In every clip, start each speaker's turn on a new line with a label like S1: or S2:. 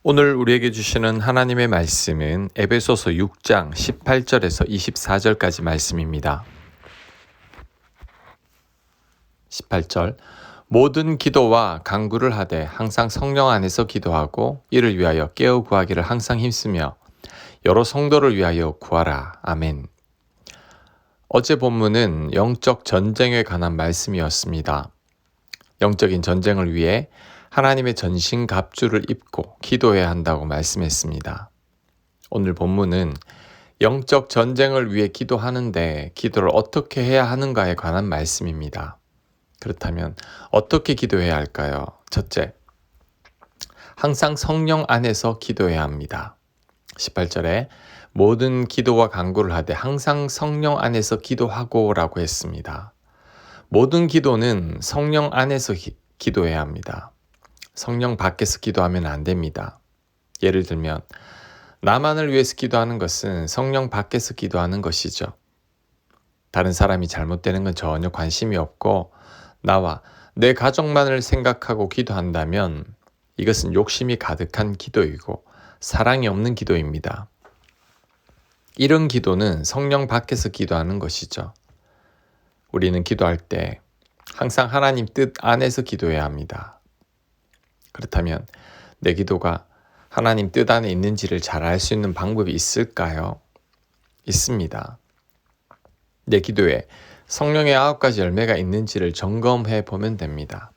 S1: 오늘 우리에게 주시는 하나님의 말씀은 에베소서 6장 18절에서 24절까지 말씀입니다. 18절 모든 기도와 간구를 하되 항상 성령 안에서 기도하고 이를 위하여 깨어 구하기를 항상 힘쓰며 여러 성도를 위하여 구하라. 아멘. 어제 본문은 영적 전쟁에 관한 말씀이었습니다. 영적인 전쟁을 위해 하나님의 전신갑주를 입고 기도해야 한다고 말씀했습니다. 오늘 본문은 영적 전쟁을 위해 기도하는데 기도를 어떻게 해야 하는가에 관한 말씀입니다. 그렇다면 어떻게 기도해야 할까요? 첫째, 항상 성령 안에서 기도해야 합니다. 18절에 모든 기도와 간구를 하되 항상 성령 안에서 기도하고 라고 했습니다. 모든 기도는 성령 안에서 기도해야 합니다. 성령 밖에서 기도하면 안 됩니다. 예를 들면 나만을 위해서 기도하는 것은 성령 밖에서 기도하는 것이죠. 다른 사람이 잘못되는 건 전혀 관심이 없고 나와 내 가족만을 생각하고 기도한다면 이것은 욕심이 가득한 기도이고 사랑이 없는 기도입니다. 이런 기도는 성령 밖에서 기도하는 것이죠. 우리는 기도할 때 항상 하나님 뜻 안에서 기도해야 합니다. 그렇다면 내 기도가 하나님 뜻 안에 있는지를 잘 알 수 있는 방법이 있을까요? 있습니다. 내 기도에 성령의 9가지 열매가 있는지를 점검해 보면 됩니다.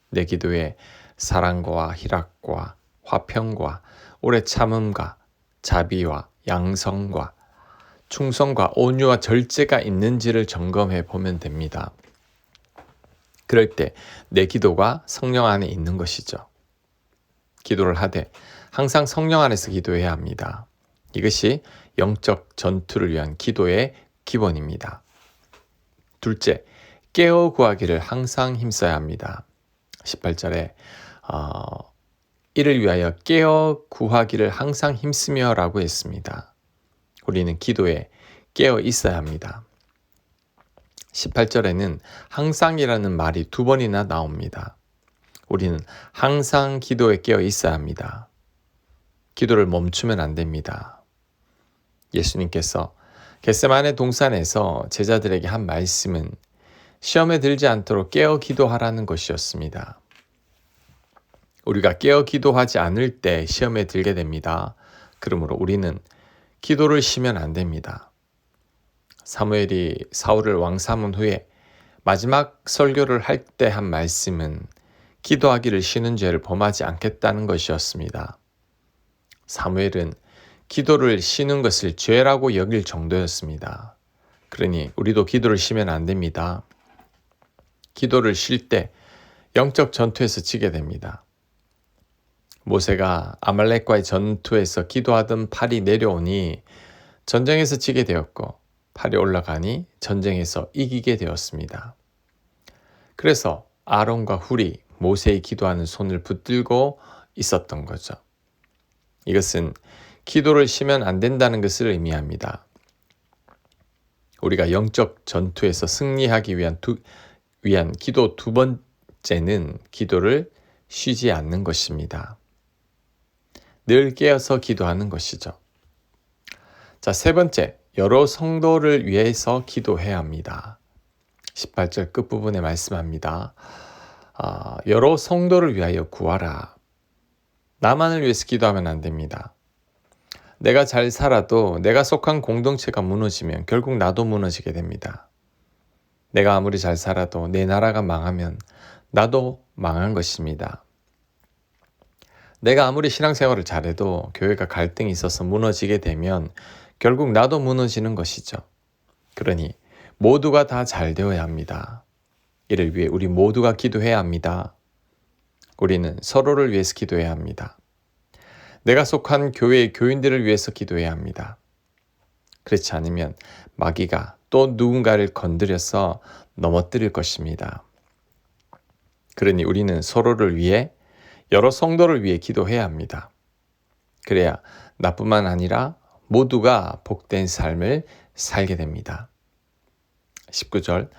S1: 내 기도에 사랑과 희락과 화평과 오래 참음과 자비와 양성과 충성과 온유와 절제가 있는지를 점검해 보면 됩니다. 그럴 때 내 기도가 성령 안에 있는 것이죠. 기도를 하되 항상 성령 안에서 기도해야 합니다. 이것이 영적 전투를 위한 기도의 기본입니다. 둘째, 깨어 구하기를 항상 힘써야 합니다. 18절에 이를 위하여 깨어 구하기를 항상 힘쓰며 라고 했습니다. 우리는 기도에 깨어 있어야 합니다. 18절에는 항상이라는 말이 2번이나 나옵니다. 우리는 항상 기도에 깨어 있어야 합니다. 기도를 멈추면 안 됩니다. 예수님께서 겟세마네 동산에서 제자들에게 한 말씀은 시험에 들지 않도록 깨어 기도하라는 것이었습니다. 우리가 깨어 기도하지 않을 때 시험에 들게 됩니다. 그러므로 우리는 기도를 쉬면 안 됩니다. 사무엘이 사울을 왕 삼은 후에 마지막 설교를 할 때 한 말씀은 기도하기를 쉬는 죄를 범하지 않겠다는 것이었습니다. 사무엘은 기도를 쉬는 것을 죄라고 여길 정도였습니다. 그러니 우리도 기도를 쉬면 안 됩니다. 기도를 쉴 때 영적 전투에서 지게 됩니다. 모세가 아말렉과의 전투에서 기도하던 팔이 내려오니 전쟁에서 지게 되었고 팔이 올라가니 전쟁에서 이기게 되었습니다. 그래서 아론과 훌이 모세의 기도하는 손을 붙들고 있었던 거죠. 이것은 기도를 쉬면 안 된다는 것을 의미합니다. 우리가 영적 전투에서 승리하기 위한 기도 2번째는 기도를 쉬지 않는 것입니다. 늘 깨어서 기도하는 것이죠. 자, 3번째, 여러 성도를 위해서 기도해야 합니다. 18절 끝부분에 말씀합니다. 여러 성도를 위하여 구하라. 나만을 위해서 기도하면 안 됩니다. 내가 잘 살아도 내가 속한 공동체가 무너지면 결국 나도 무너지게 됩니다. 내가 아무리 잘 살아도 내 나라가 망하면 나도 망한 것입니다. 내가 아무리 신앙생활을 잘해도 교회가 갈등이 있어서 무너지게 되면 결국 나도 무너지는 것이죠. 그러니 모두가 다 잘 되어야 합니다. 이를 위해 우리 모두가 기도해야 합니다. 우리는 서로를 위해서 기도해야 합니다. 내가 속한 교회의 교인들을 위해서 기도해야 합니다. 그렇지 않으면 마귀가 또 누군가를 건드려서 넘어뜨릴 것입니다. 그러니 우리는 서로를 위해 여러 성도를 위해 기도해야 합니다. 그래야 나뿐만 아니라 모두가 복된 삶을 살게 됩니다. 19절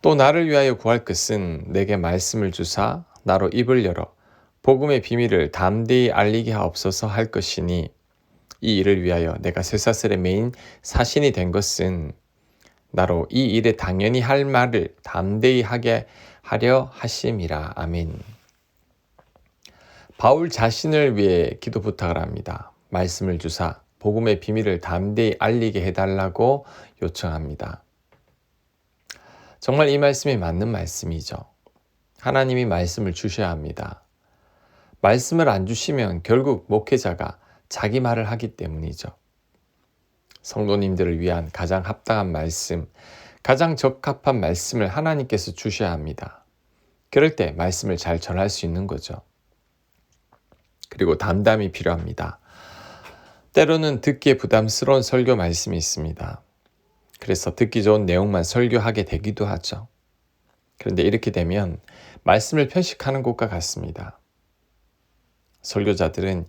S1: 또 나를 위하여 구할 것은 내게 말씀을 주사 나로 입을 열어 복음의 비밀을 담대히 알리게 하옵소서 할 것이니 이 일을 위하여 내가 쇠사슬에 매인 사신이 된 것은 나로 이 일에 당연히 할 말을 담대히 하게 하려 하심이라. 아멘. 바울 자신을 위해 기도 부탁을 합니다. 말씀을 주사 복음의 비밀을 담대히 알리게 해달라고 요청합니다. 정말 이 말씀이 맞는 말씀이죠. 하나님이 말씀을 주셔야 합니다. 말씀을 안 주시면 결국 목회자가 자기 말을 하기 때문이죠. 성도님들을 위한 가장 합당한 말씀, 가장 적합한 말씀을 하나님께서 주셔야 합니다. 그럴 때 말씀을 잘 전할 수 있는 거죠. 그리고 담담이 필요합니다. 때로는 듣기에 부담스러운 설교 말씀이 있습니다. 그래서 듣기 좋은 내용만 설교하게 되기도 하죠. 그런데 이렇게 되면 말씀을 편식하는 것과 같습니다. 설교자들은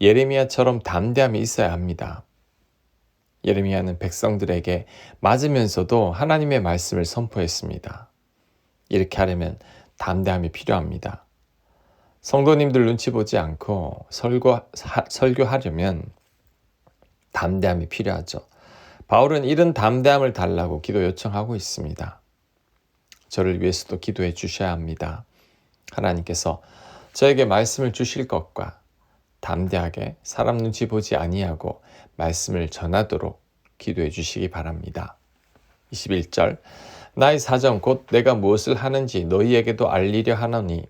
S1: 예레미야처럼 담대함이 있어야 합니다. 예레미야는 백성들에게 맞으면서도 하나님의 말씀을 선포했습니다. 이렇게 하려면 담대함이 필요합니다. 성도님들 눈치 보지 않고 설교하려면 담대함이 필요하죠. 바울은 이런 담대함을 달라고 기도 요청하고 있습니다. 저를 위해서도 기도해 주셔야 합니다. 하나님께서 저에게 말씀을 주실 것과 담대하게 사람 눈치 보지 아니하고 말씀을 전하도록 기도해 주시기 바랍니다. 21절 나의 사정 곧 내가 무엇을 하는지 너희에게도 알리려 하노니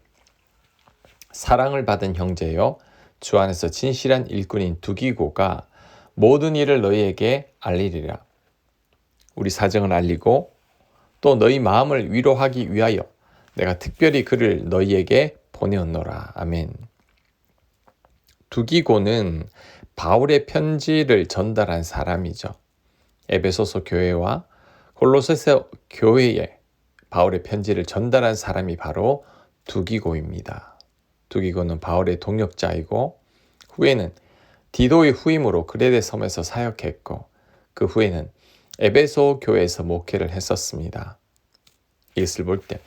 S1: 사랑을 받은 형제여 주 안에서 진실한 일꾼인 두기고가 모든 일을 너희에게 알리리라. 우리 사정을 알리고 또 너희 마음을 위로하기 위하여 내가 특별히 그를 너희에게 보내었노라. 아멘. 두기고는 바울의 편지를 전달한 사람이죠. 에베소서 교회와 골로새서 교회에 바울의 편지를 전달한 사람이 바로 두기고입니다. 두기고는 바울의 동역자이고 후에는 디도의 후임으로 그레데 섬에서 사역했고 그 후에는 에베소 교회에서 목회를 했었습니다. 이것을 볼 때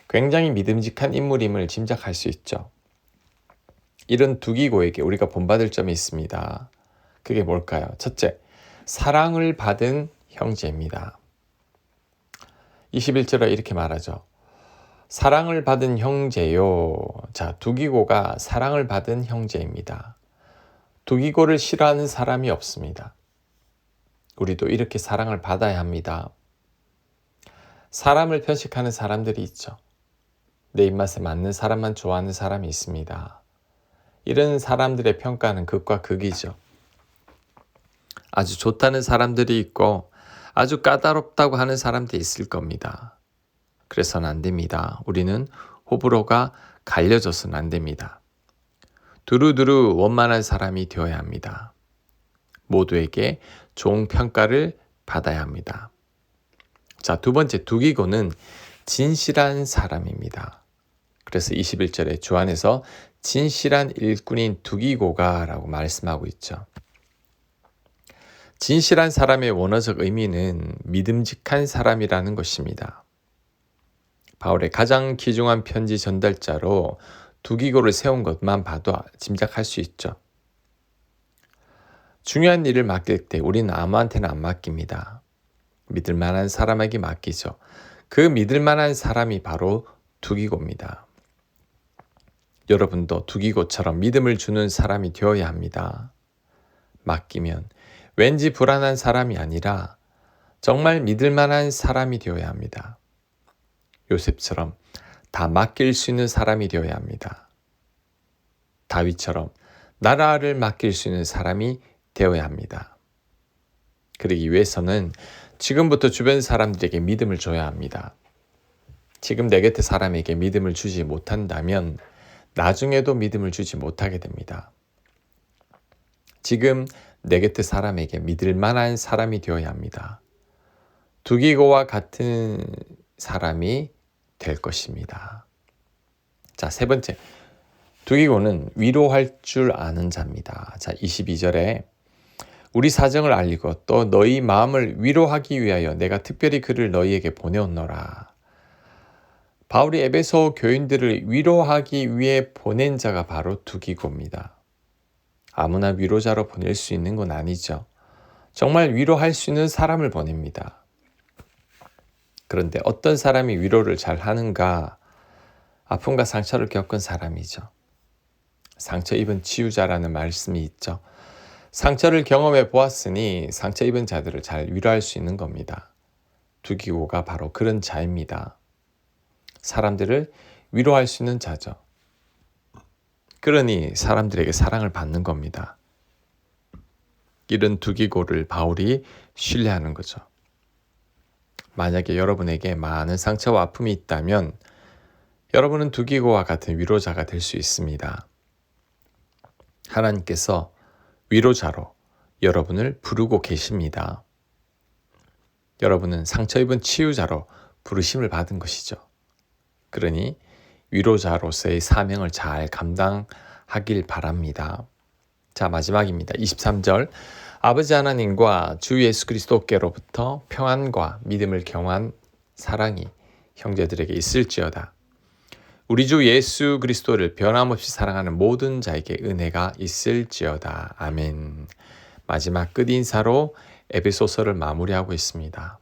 S1: 굉장히 믿음직한 인물임을 짐작할 수 있죠. 이런 두기고에게 우리가 본받을 점이 있습니다. 그게 뭘까요? 첫째, 사랑을 받은 형제입니다. 21절에 이렇게 말하죠. 사랑을 받은 형제요. 자, 두기고가 사랑을 받은 형제입니다. 두기고를 싫어하는 사람이 없습니다. 우리도 이렇게 사랑을 받아야 합니다. 사람을 편식하는 사람들이 있죠. 내 입맛에 맞는 사람만 좋아하는 사람이 있습니다. 이런 사람들의 평가는 극과 극이죠. 아주 좋다는 사람들이 있고 아주 까다롭다고 하는 사람들이 있을 겁니다. 그래서는 안 됩니다. 우리는 호불호가 갈려져서는 안 됩니다. 두루두루 원만한 사람이 되어야 합니다. 모두에게 좋은 평가를 받아야 합니다. 자, 두 번째 두기고는 진실한 사람입니다. 그래서 21절에 주 안에서 진실한 일꾼인 두기고가 라고 말씀하고 있죠. 진실한 사람의 원어적 의미는 믿음직한 사람이라는 것입니다. 바울의 가장 귀중한 편지 전달자로 두기고를 세운 것만 봐도 짐작할 수 있죠. 중요한 일을 맡길 때 우리는 아무한테나 안 맡깁니다. 믿을 만한 사람에게 맡기죠. 그 믿을 만한 사람이 바로 두기고입니다. 여러분도 두기고처럼 믿음을 주는 사람이 되어야 합니다. 맡기면 왠지 불안한 사람이 아니라 정말 믿을 만한 사람이 되어야 합니다. 요셉처럼 다 맡길 수 있는 사람이 되어야 합니다. 다윗처럼 나라를 맡길 수 있는 사람이 되어야 합니다. 그러기 위해서는 지금부터 주변 사람들에게 믿음을 줘야 합니다. 지금 내 곁에 사람에게 믿음을 주지 못한다면 나중에도 믿음을 주지 못하게 됩니다. 지금 내 곁에 사람에게 믿을 만한 사람이 되어야 합니다. 두기고와 같은 사람이 될 것입니다. 자, 세 번째. 두기고는 위로할 줄 아는 자입니다. 자, 22절에 우리 사정을 알리고 또 너희 마음을 위로하기 위하여 내가 특별히 그를 너희에게 보내었노라. 바울이 에베소 교인들을 위로하기 위해 보낸 자가 바로 두기고입니다. 아무나 위로자로 보낼 수 있는 건 아니죠. 정말 위로할 수 있는 사람을 보냅니다. 그런데 어떤 사람이 위로를 잘 하는가? 아픔과 상처를 겪은 사람이죠. 상처 입은 치유자라는 말씀이 있죠. 상처를 경험해 보았으니 상처 입은 자들을 잘 위로할 수 있는 겁니다. 두기고가 바로 그런 자입니다. 사람들을 위로할 수 있는 자죠. 그러니 사람들에게 사랑을 받는 겁니다. 이런 두기고를 바울이 신뢰하는 거죠. 만약에 여러분에게 많은 상처와 아픔이 있다면 여러분은 두기고와 같은 위로자가 될 수 있습니다. 하나님께서 위로자로 여러분을 부르고 계십니다. 여러분은 상처 입은 치유자로 부르심을 받은 것이죠. 그러니 위로자로서의 사명을 잘 감당하길 바랍니다. 자, 마지막입니다. 23절. 아버지 하나님과 주 예수 그리스도께로부터 평안과 믿음을 경한 사랑이 형제들에게 있을지어다. 우리 주 예수 그리스도를 변함없이 사랑하는 모든 자에게 은혜가 있을지어다. 아멘. 마지막 끝인사로 에베소서를 마무리하고 있습니다.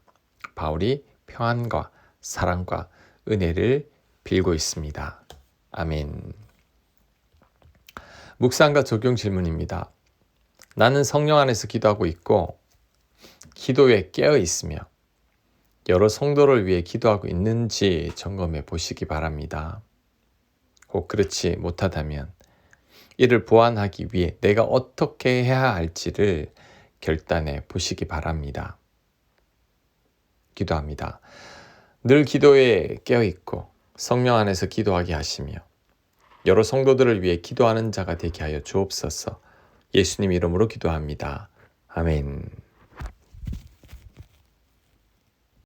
S1: 바울이 평안과 사랑과 은혜를 빌고 있습니다. 아멘. 묵상과 적용 질문입니다. 나는 성령 안에서 기도하고 있고 기도에 깨어 있으며 여러 성도를 위해 기도하고 있는지 점검해 보시기 바랍니다. 혹 그렇지 못하다면 이를 보완하기 위해 내가 어떻게 해야 할지를 결단해 보시기 바랍니다. 기도합니다. 늘 기도에 깨어있고 성령 안에서 기도하게 하시며 여러 성도들을 위해 기도하는 자가 되게 하여 주옵소서. 예수님 이름으로 기도합니다. 아멘.